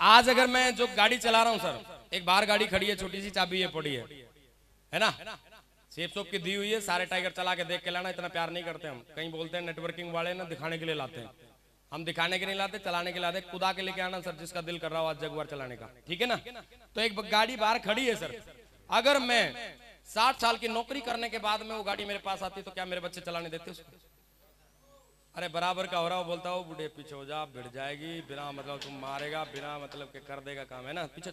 आज अगर मैं जो गाड़ी चला रहा हूँ सर, एक बाहर गाड़ी खड़ी है, छोटी सी चाबी ये पड़ी है ना, सेफ सोप की दी हुई है, सारे टाइगर चला के देख के लाना, इतना प्यार नहीं करते हम। कहीं बोलते हैं नेटवर्किंग वाले ना दिखाने के लिए लाते हैं, हम दिखाने के नहीं लाते, चलाने के लाते। खुदा के लेके आना सर, जिसका दिल कर रहा हो आज जगुआर चलाने का, ठीक है ना। तो एक गाड़ी बाहर खड़ी है सर, अगर मैं 60 साल की नौकरी करने के बाद में वो गाड़ी मेरे पास आती तो क्या मेरे बच्चे चलाने देते उसको? अरे बराबर का हो रहा हो, बोलता हो बूढ़े पीछे हो जा, भिड़ जाएगी, बिना मतलब तुम मारेगा, बिना मतलब के कर देगा काम, है ना, पीछे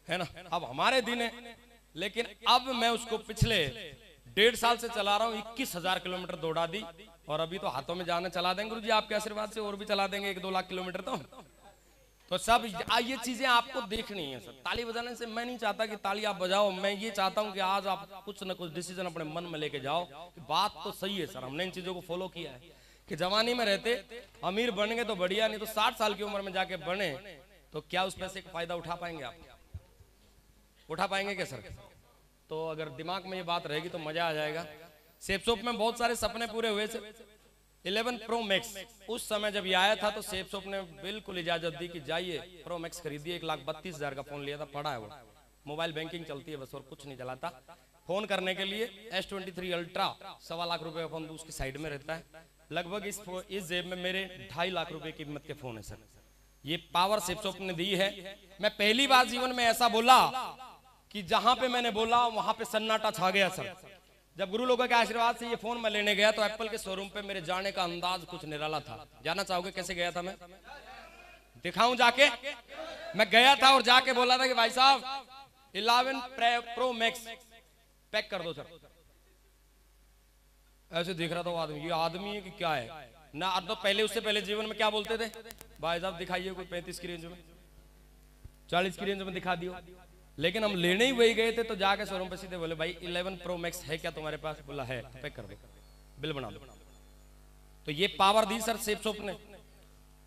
है ना। अब हमारे दिन है, लेकिन अब मैं उसको पिछले 1.5 साल से चला रहा हूँ, 21,000 किलोमीटर दौड़ा दी, और अभी तो हाथों में जाने चला देंगे गुरुजी आपके आशीर्वाद से, और भी चला देंगे 1-2 लाख किलोमीटर तो सब ये चीजें आपको देखनी है सर। ताली बजाने से मैं नहीं चाहता कि ताली आप बजाओ, मैं ये चाहता हूं कि आज आप कुछ न कुछ डिसीजन अपने मन में लेके जाओ कि बात तो सही है सर, हमने इन चीजों को फॉलो किया है कि जवानी में रहते अमीर बन गए तो बढ़िया, नहीं तो 60 साल की उम्र में जाके बने तो क्या उस पैसे का फायदा उठा पाएंगे आप? उठा पाएंगे क्या सर? तो अगर दिमाग में ये बात रहेगी तो मजा आ जाएगा। सेफ सोप में बहुत सारे सपने पूरे हुए सर। 11 प्रो मैक्स उस समय जब ये आया था तो सेफ सोप ने बिल्कुल इजाजत दी कि जाइए प्रो मैक्स खरीदिए। 1,32,000 का फोन लिया था, पड़ा है वो, मोबाइल बैंकिंग चलती है बस और कुछ नहीं चलाता। फोन करने के लिए S23 अल्ट्रा 1.25 लाख रुपए का फोन उसकी साइड में रहता है। लगभग इस जेब में मेरे 2.5 लाख रुपए की कीमत के फोन है सर। ये पावर सेफ सोप ने दी है। मैं पहली बार जीवन में ऐसा बोला कि जहां पे मैंने बोला वहां पे सन्नाटा छा गया सर। जब गुरु लोगों के आशीर्वाद से ये फोन मैं लेने गया तो एप्पल के शोरूम पे मेरे जाने का अंदाज कुछ निराला था। जाना चाहोगे कैसे गया था मैं? दिखाऊं जाके? मैं गया था और जाके बोला था कि भाई साहब 11 प्रो मैक्स पैक कर दो सर। ऐसे देख रहा था वो आदमी, ये आदमी है कि क्या है ना। तो पहले उससे पहले जीवन में क्या बोलते थे? भाई साहब दिखाइए कोई 35 की रेंज में, 40 की रेंज में दिखा दियो। लेकिन हम लेने ही वही गए थे तो जाके शोरूम पे सीधे बोले भाई 11 प्रो मैक्स है क्या तुम्हारे पास? बोला है, पैक कर दो, बिल बना दो। तो ये पावर दी सर सेफ सोप ने,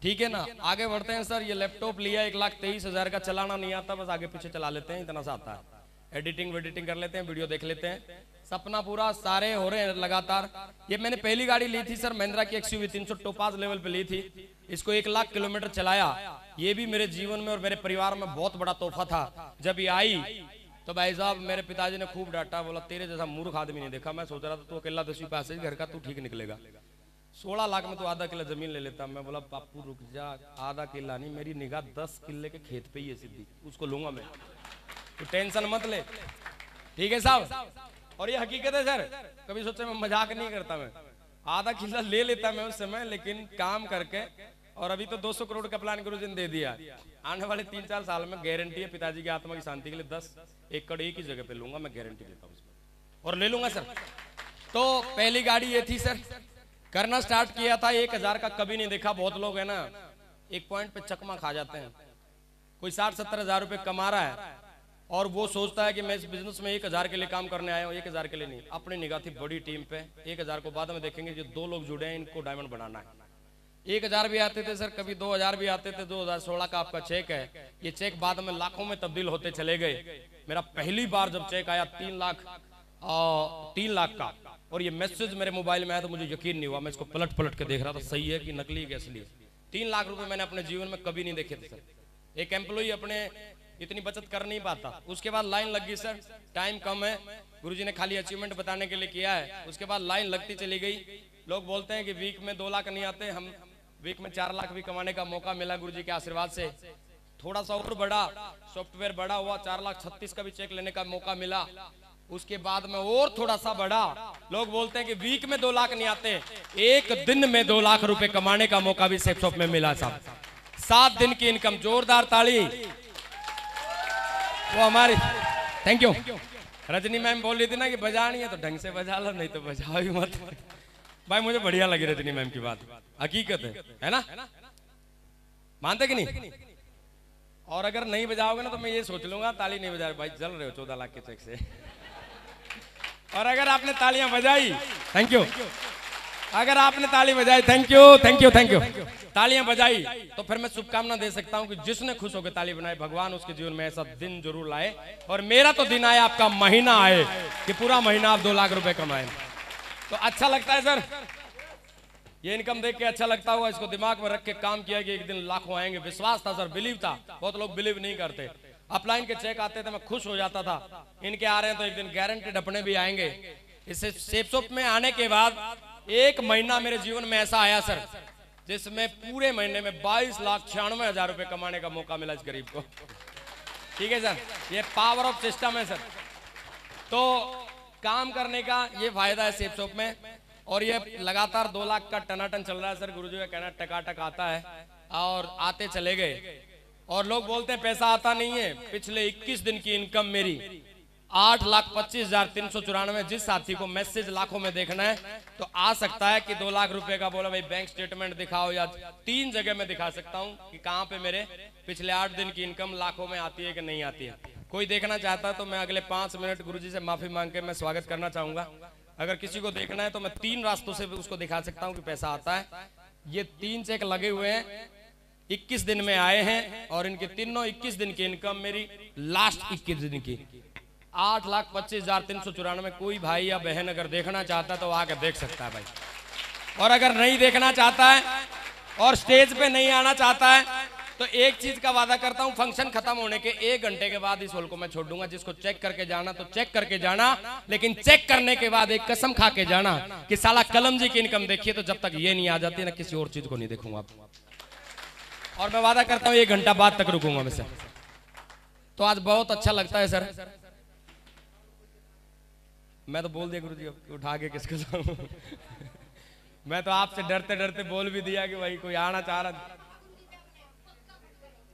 ठीक है ना। आगे बढ़ते हैं सर। ये लैपटॉप लिया 1,23,000 का, चलाना नहीं आता, बस आगे पीछे चला लेते हैं, इतना सा आता है। एडिटिंग वेडिटिंग कर लेते हैं, वीडियो देख लेते हैं, सपना पूरा सारे हो रहे हैं लगातार। ये मैंने पहली गाड़ी ली थी सर, महिंद्रा की XUV 300 टोपाज लेवल पे ली थी। इसको 1 लाख किलोमीटर चलाया। ये भी मेरे जीवन में और मेरे परिवार में बहुत बड़ा तोहफा था। जब ये आई तो भाई साहब मेरे पिताजी ने खूब डांटा, बोला तेरे जैसा मूर्ख आदमी नहीं देखा। मैं सोच रहा था तू अकेला 10वीं पास है घर का, तू ठीक निकलेगा। 16 लाख में तू आधा किला जमीन ले लेता। मैं बोला बापू रुक जा, आधा किला नहीं, मेरी निगाह 10 किले के खेत पे ही है सीधी, उसको लूंगा मैं, तू टेंशन मत ले, ठीक है साहब। और ये हकीकत है सर, कभी सोचा मैं मजाक नहीं करता। मैं आधा किला ले लेता मैं उस समय, लेकिन काम करके। और अभी तो 200 करोड़ का प्लान गुरुजी ने दे दिया। आने वाले 3-4 साल में गारंटी है पिताजी की आत्मा की शांति के लिए 10 एकड़ एक ही जगह पे लूंगा, मैं गारंटी देता हूँ और ले लूंगा सर। तो पहली गाड़ी ये थी सर। करना स्टार्ट किया था 1,000 का, कभी नहीं देखा। बहुत लोग है ना एक पॉइंट पे चकमा खा जाते हैं। कोई 60-70 हजार रुपए कमा रहा है और वो सोचता है कि मैं इस बिजनेस में 1,000 के लिए काम करने आया हूँ। 1,000 के लिए नहीं, अपनी निगाह थी बड़ी टीम पे। 1,000 को बाद में देखेंगे, जो 2 लोग जुड़े हैं इनको डायमंड बनाना है। 1,000 भी आते थे सर, कभी 2,000 भी आते थे। 2016 का आपका चेक है, ये चेक बाद में लाखों में तब्दील होते चले गए। मेरा पहली बार जब चेक आया 3 लाख का, और ये मैसेज मेरे मोबाइल में आया तो मुझे यकीन नहीं हुआ। मैं इसको पलट पलट के देख रहा था, सही है कि नकली है, असली है। 3 लाख रुपए मैंने अपने जीवन में कभी नहीं देखे थे सर। एक एम्प्लॉय अपने इतनी बचत कर नहीं पाता। उसके बाद लाइन लग गई सर, टाइम कम है, गुरुजी ने खाली अचीवमेंट बताने के लिए किया है। उसके बाद लाइन लगती चली गई। लोग बोलते हैं कि वीक में 2 लाख नहीं आते, हम वीक में 4 लाख भी कमाने का मौका मिला गुरुजी के आशीर्वाद से। थोड़ा सा और बढ़ा, सॉफ्टवेयर बड़ा हुआ, 4,36,000 का भी चेक लेने का मौका मिला। उसके बाद में और थोड़ा सा बढ़ा। लोग बोलते हैं कि वीक में 2 लाख नहीं आते, एक दिन में 2 लाख रुपए कमाने का मौका भी सेफ शॉप में मिला साहब। 7 दिन की इनकम, जोरदार ताली वो हमारी। Thank you. रजनी मैम बोल रही थी ना कि बजानी है तो ढंग से बजा लो, नहीं तो बजाओ ही मत। भाई मुझे बढ़िया लगी रजनी मैम की बात, हकीकत है ना, मानते कि नहीं? और अगर नहीं बजाओगे ना तो मैं ये सोच लूंगा ताली नहीं बजा रहे, भाई जल रहे हो 14 लाख के चेक से। और अगर आपने तालियां बजाई, थैंक यू। अगर आपने ताली बजाई, thank you thank you thank you, तालियां बजाई, तो फिर मैं शुभकामना दे सकता हूं कि जिसने खुश होकर ताली बनाए भगवान उसके जीवन में ऐसा दिन जरूर लाए। और मेरा तो दिन आए, आपका महीना आए कि पूरा महीना आप 2 लाख रुपए कमाए। तो अच्छा लगता है सर। ये इनकम देख के अच्छा लगता हुआ इसको दिमाग में रख के काम किया कि एक दिन लाखों आएंगे। विश्वास था सर, बिलीव था। बहुत लोग बिलीव नहीं करते। अपलाइन के चेक आते थे, मैं खुश हो जाता था, इनके आ रहे हैं तो एक दिन गारंटेड अपने भी आएंगे। इससे सेफ शॉप में आने के बाद एक महीना मेरे जीवन में ऐसा आया सर, जिसमें पूरे महीने में 22,96,000 रुपए कमाने का मौका मिला इस गरीब को। ठीक है सर, ये पावर ऑफ सिस्टम है सर। तो काम करने का ये फायदा है सेफ शॉप में। और ये लगातार 2 लाख का टनाटन चल रहा है सर। गुरुजी का कहना टकाटक आता है और आते चले गए। और लोग बोलते हैं पैसा आता नहीं है। पिछले 21 दिन की इनकम मेरी 8,25,394। जिस साथी को मैसेज लाखों में देखना है तो आ सकता है कि 2 लाख रुपए का बोला भाई बैंक स्टेटमेंट दिखाओ, या 3 जगह में दिखा सकता हूं कि कहां पे मेरे पिछले 8 दिन की इनकम लाखों में आती है कि नहीं आती है। कोई देखना चाहता है तो मैं अगले 5 मिनट गुरुजी से माफी मांग के मैं स्वागत करना चाहूंगा। अगर किसी को देखना है तो मैं 3 रास्तों से उसको दिखा सकता हूं कि पैसा आता है। ये 3 चेक लगे हुए हैं, 21 दिन में आए हैं और इनके तीनों 21 दिन की इनकम मेरी लास्ट 21 दिन की 8,25,394। कोई भाई या बहन अगर देखना चाहता है तो आकर देख सकता है भाई। और अगर नहीं देखना चाहता है और स्टेज पे नहीं आना चाहता है तो एक चीज का वादा करता हूं, फंक्शन खत्म होने के 1 घंटे के बाद इस हॉल को मैं छोड़ दूंगा। जिसको चेक करके जाना तो चेक करके जाना, लेकिन चेक करने के बाद एक कसम खा के जाना कि साला कलम जी की इनकम देखिए। तो जब तक ये नहीं आ जाती ना, किसी और चीज को नहीं देखूंगा। और मैं वादा करता हूं 1 घंटा बाद तक रुकूंगा मैं सर। तो आज बहुत अच्छा लगता है सर। मैं तो बोल दिया गुरुजी, उठा के किसको जाऊं। मैं तो आपसे डरते डरते बोल भी दिया कि भाई कोई आना चाह रहा।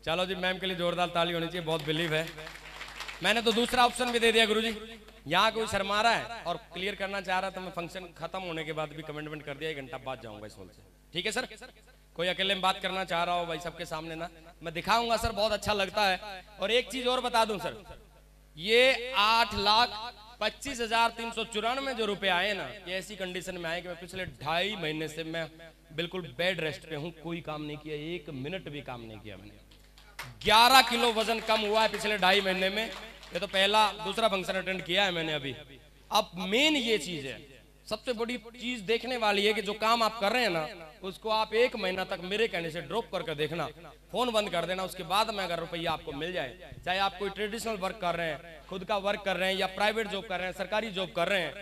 चलो जी, मैम के लिए जोरदार ताली होनी चाहिए, बहुत बिलीव है। मैंने तो दूसरा ऑप्शन भी दे दिया गुरुजी। यहाँ कोई शर्मा रहा है और क्लियर करना चाह रहा था, मैं फंक्शन खत्म होने के बाद भी कमिटमेंट कर दिया 1 घंटा बाद जाऊंगा इस हॉल से। ठीक है सर। कोई अकेले में बात करना चाह रहा हो भाई सबके सामने ना, मैं दिखाऊंगा सर, बहुत अच्छा लगता है। और एक चीज और बता दूं सर, ये 8,25,394 जो रुपए आए ना, ये ऐसी कंडीशन में आए कि मैं पिछले 2.5 महीने से मैं बिल्कुल बेड रेस्ट पे हूँ। कोई काम नहीं किया, 1 मिनट भी काम नहीं किया मैंने। 11 किलो वजन कम हुआ है पिछले 2.5 महीने में। ये तो दूसरा फंक्शन अटेंड किया है मैंने अभी। अब मेन ये चीज है, सबसे बड़ी चीज देखने वाली है कि जो काम आप कर रहे हैं ना, उसको आप 1 महीना तक मेरे कहने से ड्रॉप करके देखना, फोन बंद कर देना। उसके बाद में अगर रुपया आपको मिल जाए, चाहे आप कोई ट्रेडिशनल वर्क कर रहे हैं, खुद का वर्क कर रहे हैं, या प्राइवेट जॉब कर रहे हैं, सरकारी जॉब कर रहे हैं,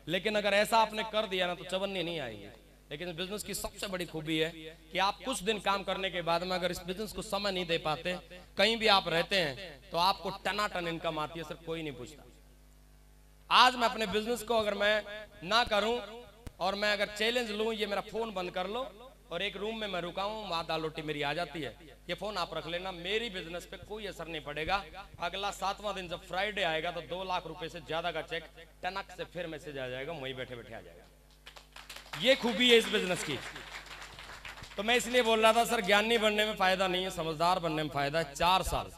लेकिन अगर ऐसा आपने कर दिया ना तो चवन्नी नहीं आएगी। लेकिन इस बिजनेस की सबसे बड़ी खूबी है कि आप कुछ दिन काम करने के बाद में अगर इस बिजनेस को समय नहीं दे पाते, कहीं भी आप रहते हैं, तो आपको टनाटन इनकम आती है सर, कोई नहीं पूछता। आज मैं अपने बिजनेस को अगर मैं ना करूं और मैं अगर चैलेंज लूं, ये मेरा फोन बंद कर लो और एक रूम में मैं रुका हूं, वहां दाल रोटी मेरी आ जाती है, ये फोन आप रख लेना, मेरी बिजनेस पे कोई असर नहीं पड़ेगा। अगला 7वां दिन जब फ्राइडे आएगा तो 2 लाख रुपए से ज्यादा का चेक टनक से फिर मैसेज आ जाएगा, वहीं बैठे बैठे आ जाएगा। ये खूबी है इस बिजनेस की। तो मैं इसलिए बोल रहा था सर, ज्ञानी बनने में फायदा नहीं है, समझदार बनने में फायदा है। 4 साल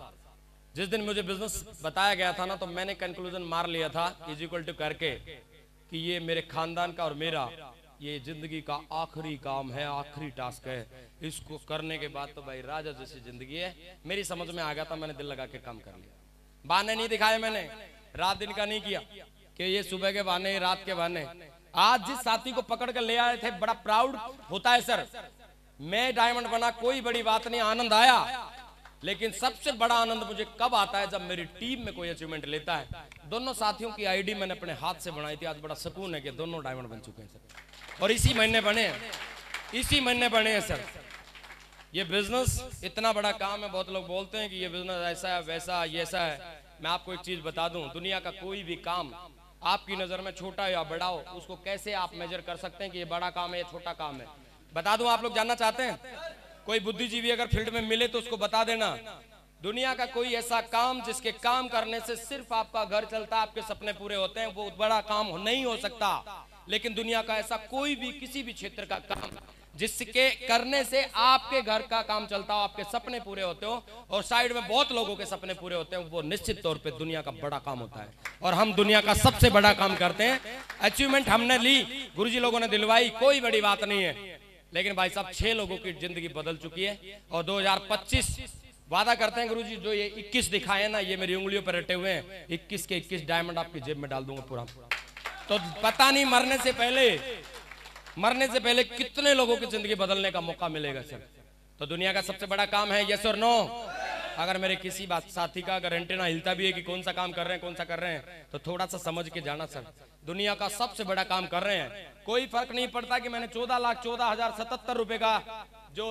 जिस दिन मुझे बिजनेस बताया गया था ना, तो मैंने कंक्लूजन मार लिया था इज इक्वल टू करके कि ये मेरे खानदान का और मेरा ये जिंदगी का आखिरी काम है, आखिरी टास्क है। इसको करने के बाद तो भाई राजा जैसी जिंदगी है। मेरी समझ में आ गया था, मैंने दिल लगा के काम कर लिया। बहाने नहीं दिखाए मैंने, रात दिन का नहीं किया कि ये सुबह के बहाने, रात के बहाने। आज जिस साथी को पकड़ कर ले आए थे, बड़ा प्राउड होता है सर। मैं डायमंड बना, कोई बड़ी बात नहीं, आनंद आया। लेकिन सबसे बड़ा आनंद मुझे कब आता है, जब मेरी टीम में कोई अचीवमेंट लेता है। दोनों साथियों की आईडी मैंने अपने हाथ से बनाई थी। आज बड़ा सुकून है कि दोनों डायमंड बन चुके हैं सर, और इसी महीने बने हैं सर। ये बिजनेस इतना बड़ा काम है। बहुत लोग बोलते हैं कि ये बिजनेस ऐसा है, वैसा, ये ऐसा है। मैं आपको एक चीज बता दूं, दुनिया का कोई भी काम आपकी नजर में छोटा या बड़ा हो, उसको कैसे आप मेजर कर सकते हैं कि ये बड़ा काम है, ये छोटा काम है? बता दूं, आप लोग जानना चाहते हैं? कोई बुद्धिजीवी अगर फील्ड में मिले तो उसको बता देना, दुनिया का कोई ऐसा काम जिसके काम करने से सिर्फ आपका घर चलता, आपके सपने पूरे होते हैं, वो बड़ा काम नहीं हो सकता। लेकिन दुनिया का ऐसा कोई भी किसी भी क्षेत्र का काम जिसके करने से आपके घर का काम चलता हो, आपके सपने पूरे होते हो, और साइड में बहुत लोगों के सपने पूरे होते हैं, वो निश्चित तौर पे दुनिया का बड़ा काम होता है। और हम दुनिया का सबसे बड़ा काम करते हैं। अचीवमेंट हमने ली, गुरुजी लोगों ने दिलवाई, कोई बड़ी बात नहीं है। लेकिन भाई साहब 6 लोगों की जिंदगी बदल चुकी है। और 2025 वादा करते हैं गुरुजी, जो ये 21 दिखाए ना, ये मेरी उंगलियों पर रटे हुए हैं, 21 के 21 डायमंड आपकी जेब में डाल दूंगा पूरा। तो पता नहीं मरने से पहले मरने से पहले कितने लोगों की जिंदगी बदलने का मौका मिलेगा सर। तो दुनिया का सबसे बड़ा काम है यस और नो। अगर मेरे किसी बात साथी का अगर एंटेना हिलता भी है कि कौन सा काम कर रहे हैं कौन सा कर रहे हैं, तो थोड़ा सा समझ के जाना सर। दुनिया का सबसे बड़ा काम कर रहे हैं। कोई फर्क नहीं पड़ता कि मैंने 14,14,077 रुपए का जो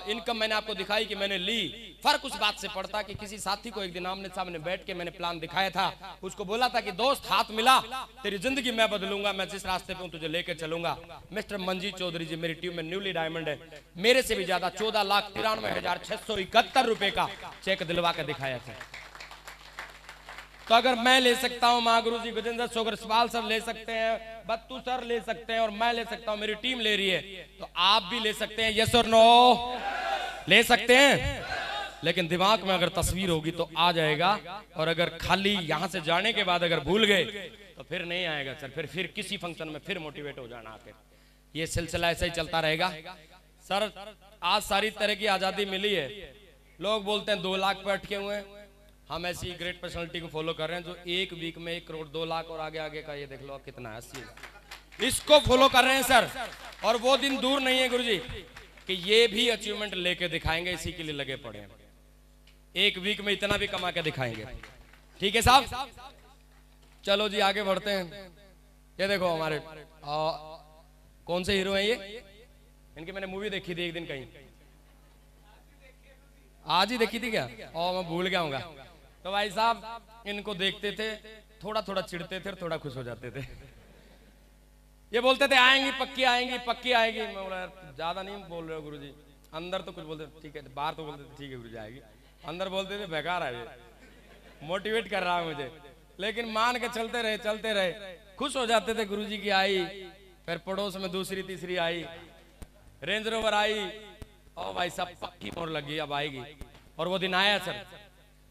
इनकम मैंने आपको दिखाई कि मैंने ली। फर्क उस बात से पड़ता कि किसी साथी को एक दिन आमने सामने बैठ के मैंने प्लान दिखाया था, उसको बोला था कि दोस्त हाथ मिला, तेरी जिंदगी मैं बदलूंगा, मैं जिस रास्ते पे हूं तुझे लेके चलूंगा। मिस्टर मंजीत चौधरी जी मेरी टीम में न्यूली डायमंड है, मेरे से भी ज्यादा 14,93,671 रुपए का चेक दिलवा के दिखाया था। तो अगर मैं ले सकता हूं, महागुरु जी गजेंद्र सोगरसवाल सर ले सकते हैं, बत्तू सर ले सकते हैं और मैं ले सकता हूं, मेरी टीम ले रही है, तो आप भी ले सकते हैं। यस और नो ले सकते हैं। लेकिन दिमाग में अगर तस्वीर होगी तो आ जाएगा, और अगर खाली यहां से जाने के बाद अगर भूल गए तो फिर नहीं आएगा सर। फिर किसी फंक्शन में फिर मोटिवेट हो जाना आके। ये सिलसिला ऐसा ही चलता रहेगा सर। आज सारी तरह की आजादी मिली है। लोग बोलते हैं 2 लाख पे अटके हुए हैं। हम ऐसी ग्रेट पर्सनालिटी को फॉलो कर रहे हैं जो 1 वीक में 1 करोड़ 2 लाख और आगे आगे का ये देख लो कितना है 80। इसको फॉलो कर रहे हैं सर। और वो दिन दूर नहीं है गुरुजी कि ये भी अचीवमेंट लेके दिखाएंगे, इसी के लिए लगे पड़े हैं। 1 वीक में इतना भी कमा के दिखाएंगे। ठीक है साहब, चलो जी आगे बढ़ते हैं। ये देखो हमारे कौन से हीरो हैं ये? इनकी मैंने मूवी देखी थी एक दिन कहीं, आज ही देखी थी क्या? मैं भूल गया हूँगा। तो भाई साहब इनको देखते थे, थोड़ा थोड़ा चिढ़ते थे और थोड़ा खुश हो जाते थे। ये बोलते थे आएंगी पक्की आएंगी पक्की आएगी। मैं बोला यार ज्यादा नहीं बोल रहे हो गुरुजी। अंदर तो कुछ बोलते ठीक है, बाहर तो बोलते थे ठीक है गुरुजी आएगी, अंदर बोलते थे बेकार है, मोटिवेट कर रहा है मुझे। लेकिन मान के चलते रहे, खुश हो जाते थे। गुरुजी की आई, फिर पड़ोस में दूसरी तीसरी आई, रेंज रोवर आई, और भाई साहब पक्की मोर लगी अब आएगी। और वो दिन आया सर,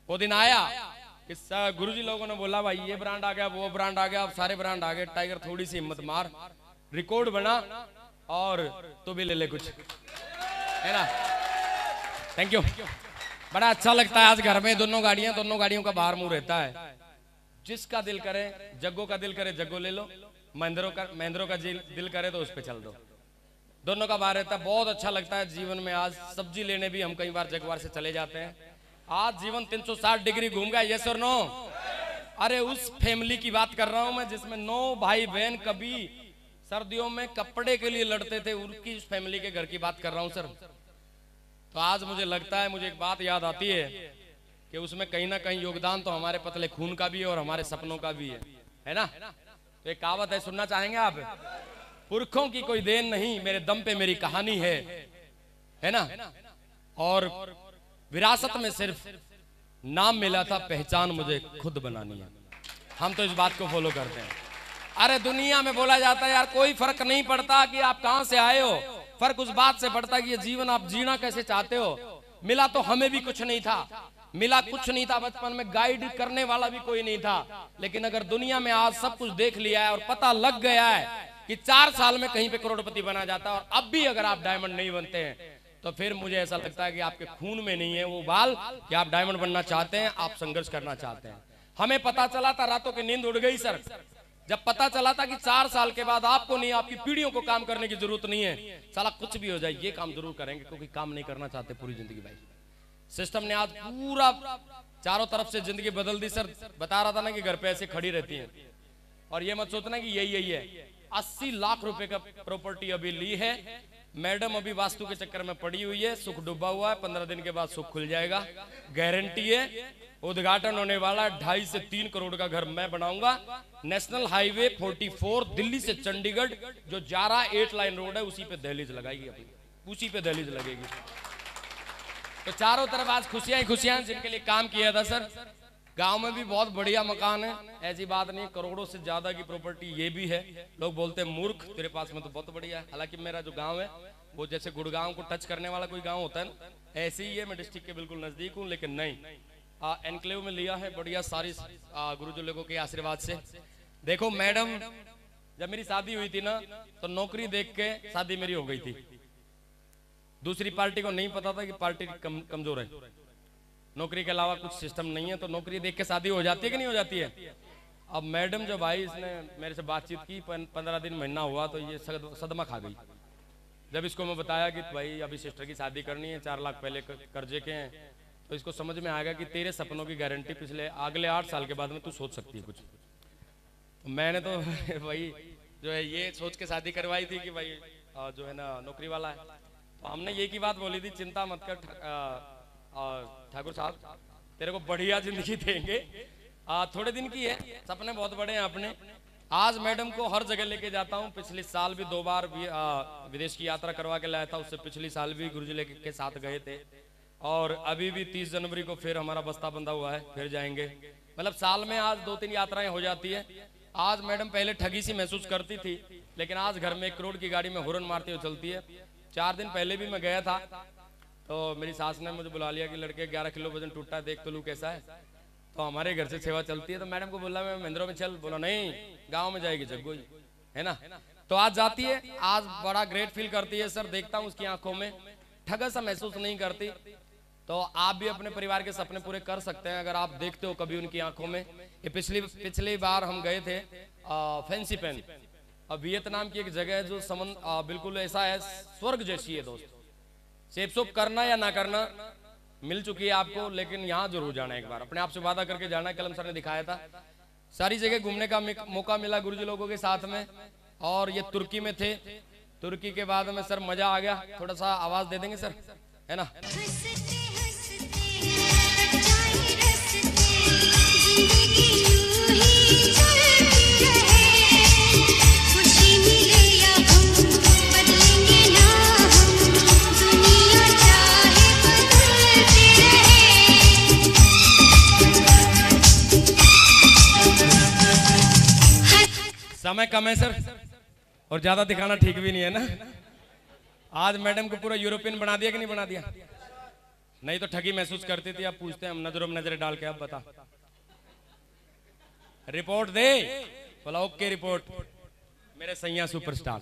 वो दिन आया कि गुरुजी लोगों ने बोला भाई ये ब्रांड आ गया, वो ब्रांड आ गया, अब सारे ब्रांड आ गए। टाइगर थोड़ी सी हिम्मत मार, रिकॉर्ड बना और तू भी ले ले कुछ, है ना। Thank you. बड़ा अच्छा लगता है आज घर में दोनों गाड़ियों का बाहर मुंह रहता है। जिसका दिल करे, जग्गो का दिल करे जग्गो ले लो, महेंद्रो का दिल करे तो उस पे चल दो। दोनों का बाहर रहता है, बहुत अच्छा लगता है जीवन में। आज सब्जी लेने भी हम कई बार जगवार से चले जाते हैं। आज जीवन 360 डिग्री घूम गया। यस और नो? अरे उस फैमिली की बात कर रहा हूं मैं जिसमें 9 भाई बहन कभी सर्दियों में कपड़े के लिए लड़ते थे, उनकी उस फैमिली के घर की बात कर रहा हूं सर। तो आज मुझे लगता है, मुझे एक बात याद आती है कि उसमें कहीं ना कहीं योगदान तो हमारे पतले खून का भी है और हमारे सपनों का भी है ना। तो एक कहावत है, सुनना चाहेंगे आप? पुरखों की कोई देन नहीं, मेरे दम पे मेरी कहानी है ना। और विरासत में सिर्फ नाम मिला था, पहचान मुझे खुद बनानी है। हम तो इस बात को फॉलो करते हैं। अरे दुनिया में बोला जाता है यार कोई फर्क नहीं पड़ता कि आप कहां से आए हो, फर्क उस बात से पड़ता है कि ये जीवन आप जीना कैसे चाहते हो। मिला तो हमें भी कुछ नहीं था, मिला कुछ नहीं था, बचपन में गाइड करने वाला भी कोई नहीं था। लेकिन अगर दुनिया में आज सब कुछ देख लिया है और पता लग गया है कि 4 साल में कहीं पे करोड़पति बना जाता है, और अब भी अगर आप डायमंड नहीं बनते हैं तो फिर मुझे ऐसा लगता है कि आपके खून में नहीं है वो बाल कि आप डायमंड बनना चाहते हैं, आप संघर्ष करना चाहते हैं। हमें पता चला था, रातों की नींद उड़ गई सर, जब पता चला था कि 4 साल के बाद आपको नहीं, आपकी पीढ़ियों को काम करने की जरूरत नहीं है। साला कुछ भी हो जाए ये काम जरूर करेंगे, क्योंकि काम नहीं करना चाहते पूरी जिंदगी। भाई सिस्टम ने आज पूरा चारों तरफ से जिंदगी बदल दी सर। बता रहा था ना कि घर पे ऐसे खड़ी रहती है, और ये मत सोचना कि यही है। 80 लाख रुपए का प्रॉपर्टी अभी ली है मैडम, अभी वास्तु के चक्कर में पड़ी हुई है, सुख डूबा हुआ है। 15 दिन के बाद सुख खुल जाएगा, गारंटी है। उद्घाटन होने वाला 2.5 से 3 करोड़ का घर मैं बनाऊंगा। नेशनल हाईवे 44 दिल्ली से चंडीगढ़ जो जा रहा 8 लाइन रोड है, उसी पे दहलीज लगाएगी अपनी, उसी पे दहलीज लगेगी। तो चारों तरफ आज खुशियां ही खुशियां, जिनके लिए काम किया था सर। गांव में भी बहुत बढ़िया मकान है, ऐसी बात नहीं, करोड़ों से ज्यादा की प्रॉपर्टी ये भी है। लोग बोलते हैं मूर्ख तेरे पास में तो बहुत बढ़िया है। हालांकि मेरा जो गांव है वो जैसे गुड़गांव को टच करने वाला कोई गांव होता है ना, ऐसे ही है। मैं डिस्ट्रिक्ट के बिल्कुल नजदीक हूँ, लेकिन नहीं, एनक्लेव में लिया है बढ़िया सारी गुरुजी लोगों के आशीर्वाद से। देखो मैडम, जब मेरी शादी हुई थी ना तो नौकरी देख के शादी मेरी हो गई थी। दूसरी पार्टी को नहीं पता था कि पार्टी कमजोर है, नौकरी के अलावा कुछ सिस्टम नहीं है, तो नौकरी देख के शादी हो जाती है कि नहीं हो जाती है? अब मैडम जब आई, इसने मेरे से बातचीत की, 15 दिन महीना हुआ तो ये सदमा खा गई। जब इसको मैं बताया कि भाई अभी सिस्टर की शादी करनी है, 4 लाख पहले कर्जे के हैं, तो इसको समझ में आएगा कि तेरे सपनों की गारंटी पिछले अगले 8 साल के बाद में तू सोच सकती है कुछ। तो मैंने तो भाई जो है ये सोच के शादी करवाई थी कि भाई जो है ना नौकरी वाला है। तो हमने ये की बात बोली थी, चिंता मत कर ठाकुर साहब, तेरे को बढ़िया जिंदगी देंगे, थोड़े दिन की है, सपने बहुत बड़े हैं अपने। आज मैडम को हर जगह लेके जाता हूँ। पिछले साल भी 2 बार विदेश की यात्रा करवा के लाया था, उससे पिछली साल भी गुरुजी लेके के साथ गए थे, और अभी भी 30 जनवरी को फिर हमारा बस्ता बंधा हुआ है, फिर जाएंगे। मतलब साल में आज 2-3 यात्राएं हो जाती है। आज मैडम पहले ठगी सी महसूस करती थी, लेकिन आज घर में 1 करोड़ की गाड़ी में हॉर्न मारती हुई चलती है। 4 दिन पहले भी मैं गया था, तो मेरी सास ने मुझे बुला लिया कि लड़के 11 किलो वजन टूटा है, देख तो लू कैसा है। तो हमारे घर से सेवा चलती है, तो मैडम को बोला मैं महिंद्रा में चल, बोला नहीं गांव में जाएगी जग्गोई, है ना। तो आज जाती है, आज बड़ा ग्रेट फील करती है सर, देखता हूँ उसकी आंखों में, ठगा सा महसूस नहीं करती। तो आप भी अपने परिवार के सपने पूरे कर सकते हैं अगर आप देखते हो कभी उनकी आंखों में। ये पिछली बार हम गए थे फैंसी पेन, वियतनाम की एक जगह है जो बिल्कुल ऐसा है, स्वर्ग जैसी है दोस्त। सेप करना या ना करना मिल चुकी है आपको, लेकिन यहाँ जरूर जाना है एक बार, अपने आप से वादा करके जाना है। कलम सर ने दिखाया था, सारी जगह घूमने का मौका मिला गुरुजी लोगों के साथ में। और ये तुर्की में थे, तुर्की के बाद में सर मजा आ गया। थोड़ा सा आवाज दे देंगे सर, है ना। समय कम है सर, और ज्यादा दिखाना ठीक भी नहीं है ना। आज मैडम को पूरा यूरोपियन बना दिया कि नहीं बना दिया? नहीं तो ठगी महसूस करती थी। अब पूछते हैं हम नजरों में नजरें डाल के, अब बता रिपोर्ट दे। बोला ओके रिपोर्ट, मेरे सैया सुपरस्टार।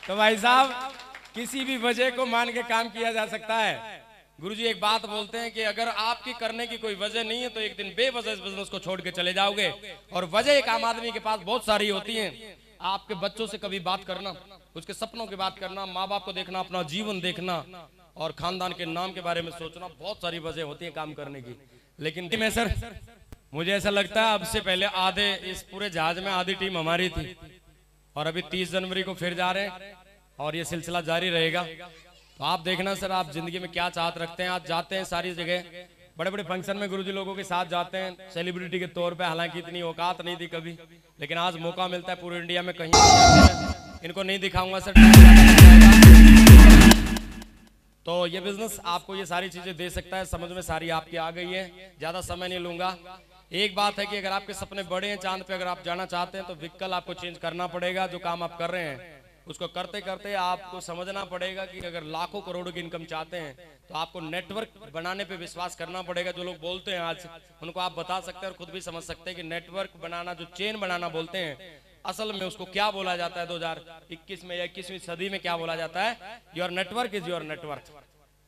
तो भाई साहब किसी भी वजह को मान के काम किया जा सकता है। गुरुजी एक बात बोलते हैं कि अगर आपकी करने की कोई वजह नहीं है तो एक दिन बेवजह इस बिजनेस को छोड़ के चले जाओगे। और वजह एक आम आदमी के पास बहुत सारी होती हैं। आपके बच्चों से कभी बात करना, उसके सपनों की बात करना, माँ बाप को देखना, अपना जीवन देखना, और खानदान के नाम के बारे में सोचना, बहुत सारी वजह होती है काम करने की। लेकिन मैं सर मुझे ऐसा लगता है अब से पहले आधे इस पूरे जहाज में आधी टीम हमारी थी, और अभी 30 जनवरी को फिर जा रहे हैं और ये सिलसिला जारी रहेगा। तो आप देखना सर आप जिंदगी में क्या चाहत रखते हैं। आज जाते हैं सारी जगह, बड़े बड़े फंक्शन में गुरुजी लोगों के साथ जाते हैं सेलिब्रिटी के तौर पे, हालांकि इतनी औकात नहीं थी कभी, लेकिन आज मौका मिलता है पूरे इंडिया में कहीं। इनको नहीं दिखाऊंगा सर, तो ये बिजनेस आपको ये सारी चीजें दे सकता है, समझ में सारी आपकी आ गई है, ज्यादा समय नहीं लूंगा। एक बात है कि अगर आपके सपने बड़े हैं, चांद पे अगर आप जाना चाहते हैं तो व्हीकल आपको चेंज करना पड़ेगा। जो काम आप कर रहे हैं उसको करते करते आपको समझना पड़ेगा कि अगर लाखों करोड़ों की इनकम चाहते हैं तो आपको नेटवर्क बनाने पे विश्वास करना पड़ेगा। जो लोग बोलते हैं आज उनको आप बता सकते हैं और खुद भी समझ सकते हैं कि नेटवर्क बनाना, जो चेन बनाना बोलते हैं, असल में उसको क्या बोला जाता है 2021 में या 21वीं सदी में क्या बोला जाता है? Your network is your net worth.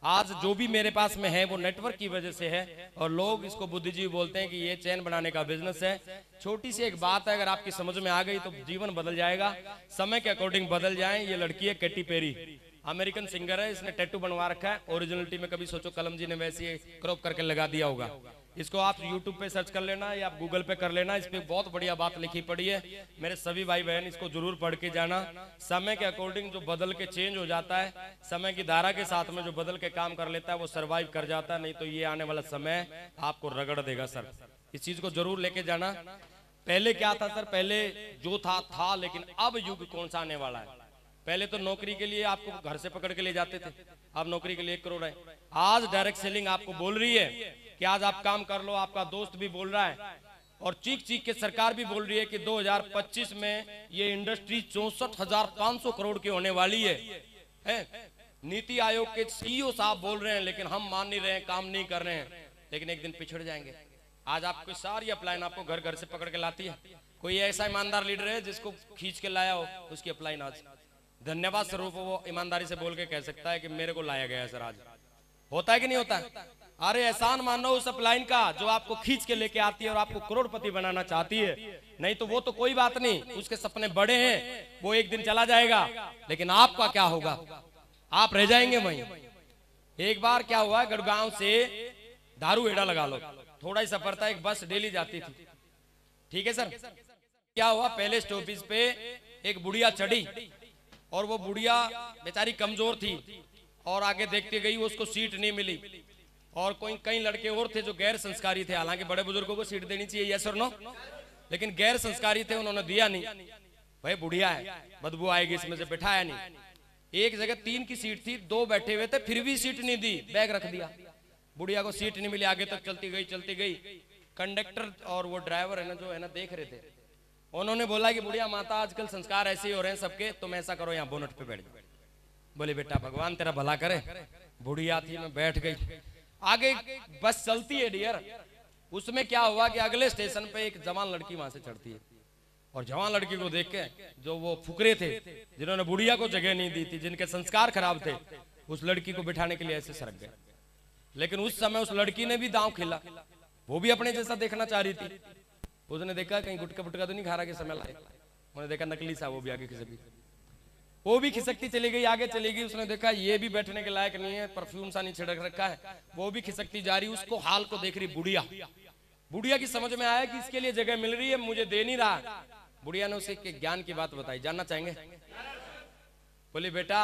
आज जो भी मेरे पास में है वो नेटवर्क की वजह से है, और लोग इसको बुद्धिजीवी बोलते हैं कि ये चैन बनाने का बिजनेस है। छोटी सी एक बात है, अगर आपकी समझ में आ गई तो जीवन बदल जाएगा, समय के अकॉर्डिंग बदल जाए। ये लड़की है कैटी पेरी, अमेरिकन सिंगर है, इसने टैटू बनवा रखा है ओरिजिनलिटी में। कभी सोचो कलम जी ने वैसे क्रॉप करके लगा दिया होगा। इसको आप YouTube पे सर्च कर लेना या आप Google पे कर लेना, इस पे बहुत बढ़िया बात लिखी पड़ी है। मेरे सभी भाई बहन इसको जरूर पढ़ के जाना। समय के अकॉर्डिंग जो बदल के चेंज हो जाता है, समय की धारा के साथ में जो बदल के काम कर लेता है वो सरवाइव कर जाता है, नहीं तो ये आने वाला समय आपको रगड़ देगा सर। इस चीज को जरूर लेके जाना। पहले क्या था सर, पहले जो था, लेकिन अब युग कौन सा आने वाला है। पहले तो नौकरी के लिए आपको घर से पकड़ के ले जाते थे, अब नौकरी के लिए 1 करोड़ है। आज डायरेक्ट सेलिंग आपको बोल रही है कि आज आप काम कर लो, आपका दोस्त भी बोल रहा है और चीख चीख के सरकार भी बोल रही है कि 2025 में ये इंडस्ट्री 64,500 करोड़ की होने वाली है। नीति आयोग के CEO साहब बोल रहे हैं, लेकिन हम मान नहीं रहे हैं, काम नहीं कर रहे हैं, लेकिन एक दिन पिछड़ जाएंगे। आज आपको सारी अपलाइन आपको घर घर से पकड़ के लाती है। कोई ऐसा ईमानदार लीडर है जिसको खींच के लाया हो, उसकी अपलाइन आज धन्यवाद स्वरूप वो ईमानदारी से बोल के कह सकता है कि मेरे को लाया गया है सर। आज होता है कि नहीं होता है? अरे एहसान मानो उस अपलाइन का जो आपको खींच के लेके आती है और आपको करोड़पति बनाना चाहती है। नहीं तो वो तो कोई बात नहीं, उसके सपने बड़े हैं, वो एक दिन चला जाएगा, लेकिन आपका क्या होगा? आप रह जाएंगे वहीं। एक बार क्या हुआ, गुड़गांव से दारूहेड़ा लगा लो, थोड़ा ही सफर था, एक बस डेली जाती थी, ठीक है सर। क्या हुआ, पहले स्टॉपेज पे एक बुढ़िया चढ़ी और वो बुढ़िया बेचारी कमजोर थी और आगे देखती गई, उसको सीट नहीं मिली। और कोई कई लड़के और थे जो गैर संस्कारी थे, हालांकि बड़े बुजुर्गों को सीट देनी चाहिए, यस और नो, लेकिन गैर संस्कारी थे, उन्होंने दिया नहीं। भाई बुढ़िया है, बदबू आएगी इसमें से, बैठाया नहीं। एक जगह 3 की सीट थी, 2 बैठे हुए थे, फिर भी सीट नहीं दी, बैग रख दिया। बुढ़िया को सीट नहीं मिली, आगे तक चलती गई। कंडक्टर और वो ड्राइवर है ना, जो है ना, देख रहे थे। उन्होंने बोला कि बुढ़िया माता, आजकल संस्कार ऐसे ही हो रहे हैं सबके, तुम ऐसा करो यहाँ बोनट पे बैठ जाओ। बोले बेटा भगवान तेरा भला करे। बुढ़िया थी, मैं बैठ गई। आगे बस चलती है डियर, उसमें क्या हुआ कि अगले स्टेशन पे एक जवान लड़की वहां से चढ़ती है और जवान लड़की को देख के जो वो फुकरे थे, जिन्होंने बुढ़िया को जगह नहीं दी थी, जिनके संस्कार खराब थे, उस लड़की को बिठाने के लिए ऐसे सरक गए। लेकिन उस समय उस लड़की ने भी दांव खेला, वो भी अपने जैसा देखना चाह रही थी। उसने देखा कहीं गुटका पुटका तो नहीं खा रहा कि समय लाए, उन्होंने देखा नकली सा, वो भी आगे खिसक, वो भी खिसकती चली गई, आगे चली गई। उसने देखा ये भी बैठने के लायक नहीं है, परफ्यूम सा नहीं छिड़क रखा है, वो भी खिसकती जा रही। उसको हाल को देख रही बुढ़िया। बुढ़िया की समझ में आया कि इसके लिए जगह मिल रही है, मुझे दे नहीं रहा। बुढ़िया ने उसे ज्ञान की बात बताई, जानना चाहेंगे? बोली बेटा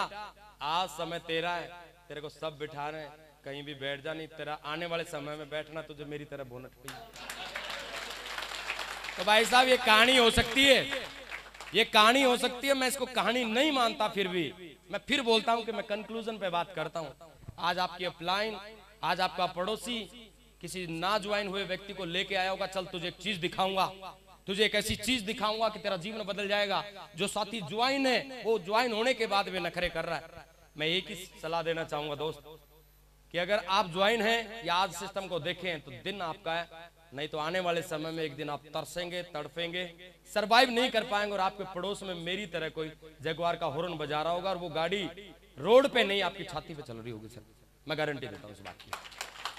आज समय तेरा है, तेरे को सब बिठा रहे हैं, कहीं भी बैठ जा, नहीं तेरा आने वाले समय में बैठना तुझे मेरी तरह बोनट पे। तो भाई साहब ये कहानी हो सकती है, ये कहानी हो सकती है। मैं इसको कहानी नहीं मानता, फिर भी मैं फिर बोलता हूं कि मैं कंक्लूजन पे बात करता हूं। आज आपकी अपलाइन, आज आपका पड़ोसी किसी ना ज्वाइन हुए व्यक्ति को लेके आया होगा, चल तुझे एक चीज दिखाऊंगा, तुझे एक ऐसी चीज दिखाऊंगा कि तेरा जीवन बदल जाएगा। जो साथी ज्वाइन है, वो ज्वाइन होने के बाद भी नखरे कर रहा है। मैं एक ही सलाह देना चाहूंगा दोस्त, कि अगर आप ज्वाइन हैं या आज सिस्टम को देखें तो दिन आपका है, नहीं तो आने वाले समय में एक दिन आप तरसेंगे, तड़फेंगे, सरवाइव नहीं कर पाएंगे और आपके पड़ोस में मेरी तरह कोई जगुआर का हॉर्न बजा रहा होगा और वो गाड़ी रोड पे नहीं आपकी छाती पे चल रही होगी। सर मैं गारंटी देता हूँ इस बात की।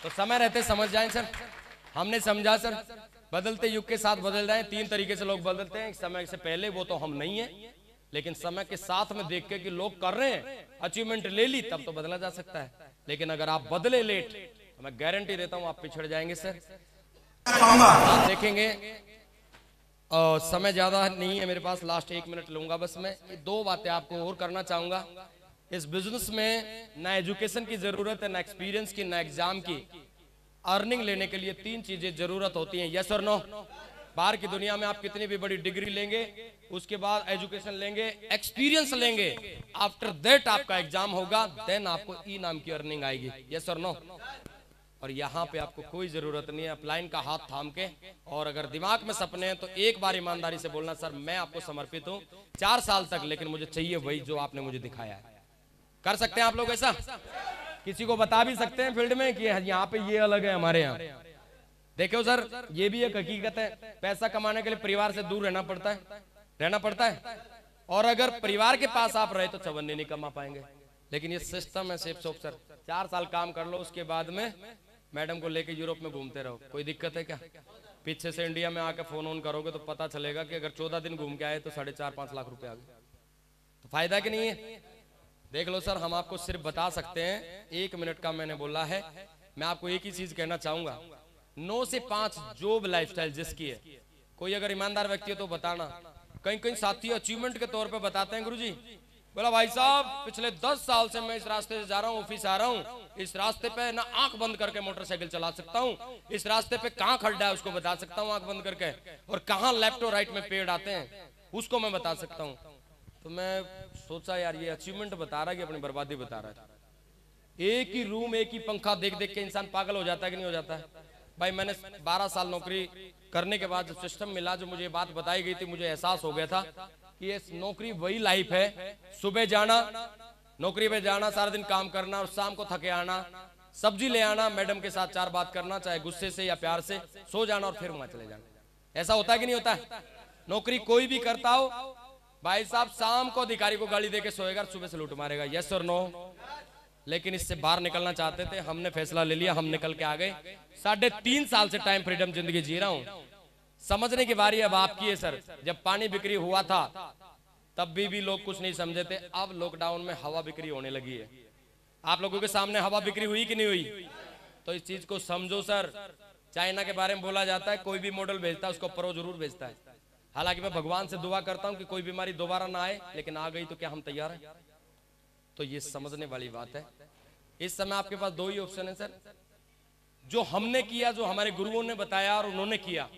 तो समय रहते समझ जाएं सर, हमने समझा सर, बदलते युग के साथ बदल जाए। 3 तरीके से लोग बदलते हैं, समय से पहले वो तो हम नहीं है, लेकिन समय के साथ में देख के कि लोग कर रहे हैं, अचीवमेंट ले ली, तब तो बदला जा सकता है। लेकिन अगर आप बदले लेट, तो मैं गारंटी देता हूँ आप पिछड़ जाएंगे सर। आप देखेंगे समय ज्यादा नहीं है मेरे पास, लास्ट 1 मिनट लूंगा बस। मैं 2 बातें आपको और करना चाहूंगा। इस बिजनेस में ना एजुकेशन की जरूरत है, ना एक्सपीरियंस की, ना एग्जाम की। अर्निंग लेने के लिए 3 चीजें जरूरत होती हैं, यस और नो। बाहर की दुनिया में आप कितनी भी बड़ी डिग्री लेंगे, उसके बाद एजुकेशन लेंगे, एक्सपीरियंस लेंगे, आफ्टर दैट आपका एग्जाम होगा, देन आपको ई नाम की अर्निंग आएगी, यस और नो। और यहाँ पे आपको कोई जरूरत नहीं है अपलाइन का हाथ थाम के, और अगर दिमाग में सपने हैं तो एक बार ईमानदारी से बोलना, सर मैं आपको समर्पित हूँ 4 साल तक, लेकिन मुझे चाहिए वही जो आपने मुझे दिखाया है। कर सकते हैं आप लोग ऐसा? किसी को बता भी सकते हैं फील्ड में कि यहाँ पे ये अलग है हमारे यहाँ। देखो सर, ये भी एक हकीकत है, पैसा कमाने के लिए परिवार से दूर रहना पड़ता है। और अगर परिवार के पास आप रहे तो चवन्नी नहीं कमा पाएंगे। लेकिन ये सिस्टम है सेफ सोप सर, 4 साल काम कर लो, उसके बाद में मैडम को लेके यूरोप में घूमते रहो, कोई दिक्कत है क्या? पीछे से इंडिया में आके फोन ऑन करोगे तो पता चलेगा कि अगर 14 दिन घूम के आए तो 4.5-5 लाख रुपए आ गए। तो फायदा कि नहीं है? देख लो सर, हम आपको सिर्फ बता सकते हैं, 1 मिनट का मैंने बोला है। मैं आपको एक ही चीज कहना चाहूंगा, 9 से 5 जॉब लाइफस्टाइल जिसकी है, कोई अगर ईमानदार व्यक्ति है तो बताना। कहीं साथी अचीवमेंट के तौर पे बताते हैं, गुरुजी बोला भाई साहब पिछले 10 साल से मैं इस रास्ते से जा रहा हूँ, ऑफिस आ रहा हूँ, इस रास्ते पे ना आंख बंद करके मोटरसाइकिल चला सकता हूँ, इस रास्ते पे कहाँ खड्डा है उसको बता सकता हूँ आंख बंद करके, और कहाँ लेफ्ट और राइट में पेड़ आते हैं उसको मैं बता सकता हूँ। तो मैं सोचा यार ये अचीवमेंट बता रहा है कि अपनी बर्बादी बता रहा है। एक ही रूम, एक ही पंखा देख देख के इंसान पागल हो जाता है कि नहीं हो जाता है? भाई मैंने 12 साल नौकरी करने के बाद जब सिस्टम मिला, जो मुझे बात बताई गई थी, मुझे एहसास हो गया था कि ये नौकरी वही लाइफ है, सुबह जाना, नौकरी पे जाना, सारा दिन काम करना और शाम को थके आना, सब्जी ले आना, मैडम के साथ 4 बात करना, चाहे गुस्से से या प्यार से, सो जाना और फिर वहां चले जाना। ऐसा होता है कि नहीं होता है? नौकरी कोई भी करता हो भाई साहब, शाम को अधिकारी को गाली देके सोएगा, सुबह से लूट मारेगा, यस और नो? लेकिन इससे बाहर निकलना चाहते थे, हमने फैसला ले लिया, हम निकल के आ गए। 3.5 साल से टाइम फ्रीडम जिंदगी जी रहा हूं। समझने की बारी अब आपकी है सर। जब पानी बिक्री हुआ था तब भी लोग कुछ नहीं समझे थे। अब लॉकडाउन में हवा बिक्री होने लगी है। आप लोगों के सामने हवा बिक्री हुई कि नहीं हुई? तो इस चीज को समझो सर। चाइना के बारे में बोला जाता है कोई भी मॉडल भेजता है उसको प्रो जरूर भेजता है। हालांकि मैं भगवान से दुआ करता हूं कि कोई बीमारी दोबारा ना आए, लेकिन आ गई तो क्या हम तैयार हैं? तो ये समझने वाली बात है। इस समय आपके पास 2 ही ऑप्शन है सर। जो हमने किया, जो हमारे गुरुओं ने बताया और उन्होंने किया,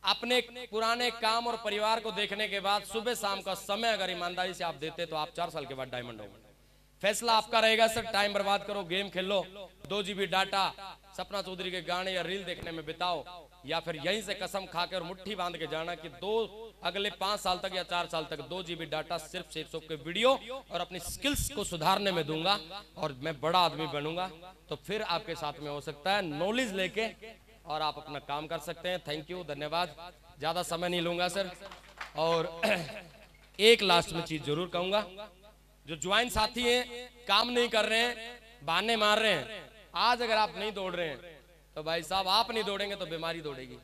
अपने पुराने काम और परिवार को देखने के बाद सुबह शाम का समय अगर ईमानदारी से आप देते तो आप 4 साल के बाद डायमंड होंगे। फैसला आपका रहेगा सर। टाइम बर्बाद करो, गेम खेलो, 2 GB डाटा सपना चौधरी के गाने या रील देखने में बिताओ, या फिर यहीं से कसम खाकर और मुट्ठी बांध के जाना कि अगले 5 साल तक या 4 साल तक 2 GB डाटा सिर्फ शेरसोफ के वीडियो और अपनी स्किल्स को सुधारने में दूंगा और मैं बड़ा आदमी बनूंगा। तो फिर आपके साथ में हो सकता है नॉलेज लेके और आप अपना काम कर सकते हैं। थैंक यू, धन्यवाद। ज्यादा समय नहीं लूंगा सर। और एक लास्ट में चीज जरूर कहूंगा, जो ज्वाइन साथी हैं, काम नहीं कर रहे हैं, बहाने मार रहे हैं, आज अगर आप नहीं दौड़ रहे हैं तो भाई साहब आप नहीं दौड़ेंगे तो बीमारी दौड़ेगी,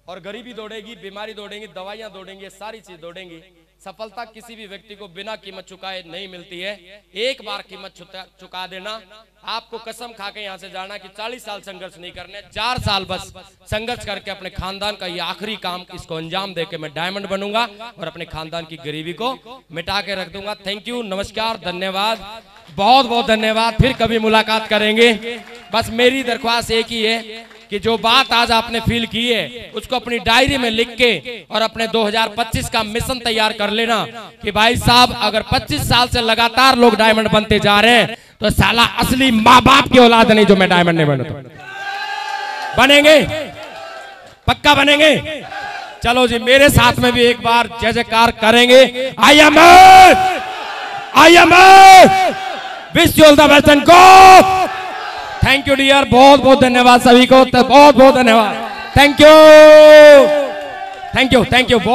और गरीबी दौड़ेगी, बीमारी दौड़ेंगी, दवाइयां दौड़ेंगी, सारी चीज दौड़ेंगी। सफलता किसी भी व्यक्ति को बिना कीमत चुकाए नहीं मिलती है। एक बार कीमत चुका देना। आपको कसम खा के यहाँ से जाना कि 40 साल संघर्ष नहीं करने, 4 साल बस संघर्ष करके अपने खानदान का ये आखिरी काम इसको अंजाम देके मैं डायमंड बनूंगा और अपने खानदान की गरीबी को मिटा के रख दूंगा। थैंक यू, नमस्कार, धन्यवाद, बहुत बहुत धन्यवाद। फिर कभी मुलाकात करेंगे। बस मेरी दरख्वास्त एक ही है कि जो बात आज आपने फील की है उसको अपनी डायरी में लिख के और अपने 2025 का मिशन तैयार कर लेना कि भाई साहब अगर 25 साल से लगातार लोग डायमंड बनते जा रहे हैं तो साला असली माँ बाप की औलाद नहीं जो मैं डायमंड नहीं बनता। बनेंगे, पक्का बनेंगे। चलो जी, मेरे साथ में भी एक बार जय जयकार करेंगे। I am wish you all the best and go. Thank you dear, बहुत बहुत धन्यवाद सभी को, बहुत बहुत धन्यवाद। Thank you, thank you, thank you.